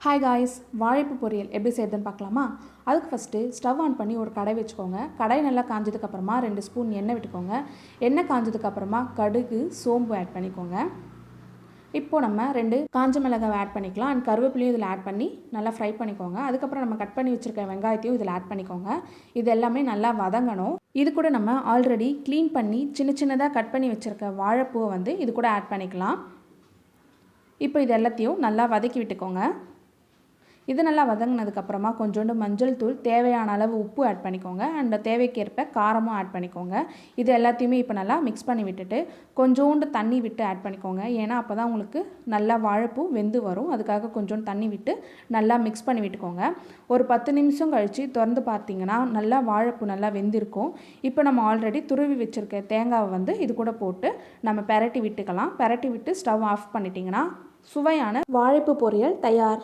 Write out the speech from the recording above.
Hi guys, வாழைப்பு பொரியல் எப்படி செய்யுதுன்னு பார்க்கலாமா? அதுக்கு ஃபஸ்ட்டு ஸ்டவ் ஆன் பண்ணி ஒரு கடாய் வச்சுக்கோங்க. கடாய் நல்லா காஞ்சதுக்கப்புறமா 2 ஸ்பூன் எண்ணெய் விட்டுக்கோங்க. எண்ணெய் காஞ்சதுக்கப்புறமா கடுகு, சோம்பு ஆட் பண்ணிக்கோங்க. இப்போது நம்ம 2 காஞ்ச மிளகாய் ஆட் பண்ணிக்கலாம். அண்ட் கருவேப்பிலையும் இதில் ஆட் பண்ணி நல்லா ஃப்ரை பண்ணிக்கோங்க. அதுக்கப்புறம் நம்ம கட் பண்ணி வச்சுருக்க வெங்காயத்தையும் இதில் ஆட் பண்ணிக்கோங்க. இது எல்லாமே நல்லா வதங்கணும். இது கூட நம்ம ஆல்ரெடி க்ளீன் பண்ணி சின்ன சின்னதாக கட் பண்ணி வச்சுருக்க வாழைப்பூவை இது கூட ஆட் பண்ணிக்கலாம். இப்போ இது எல்லாத்தையும் நல்லா வதக்கி விட்டுக்கோங்க. இது நல்லா வதங்கினதுக்கப்புறமா கொஞ்சோண்டு மஞ்சள் தூள், தேவையான அளவு உப்பு ஆட் பண்ணிக்கோங்க. அண்ட் தேவைக்கேற்ப காரமும் ஆட் பண்ணிக்கோங்க. இது எல்லாத்தையுமே இப்போ நல்லா மிக்ஸ் பண்ணி விட்டுட்டு கொஞ்சோண்டு தண்ணி விட்டு ஆட் பண்ணிக்கோங்க. ஏன்னா அப்போ தான் உங்களுக்கு நல்லா வாழைப்பூ வெந்து வரும். அதுக்காக கொஞ்சோண்டு தண்ணி விட்டு நல்லா மிக்ஸ் பண்ணி விட்டுக்கோங்க. ஒரு 10 நிமிஷம் கழித்து திறந்து பார்த்தீங்கன்னா நல்லா வாழைப்பூ நல்லா வெந்திருக்கும். இப்போ நம்ம ஆல்ரெடி துருவி வச்சுருக்க தேங்காவை இது கூட போட்டு நம்ம பெரட்டி விட்டுக்கலாம். பெரட்டி விட்டு ஸ்டவ் ஆஃப் பண்ணிட்டிங்கன்னா சுவையான வாழைப்பூ பொரியல் தயார்.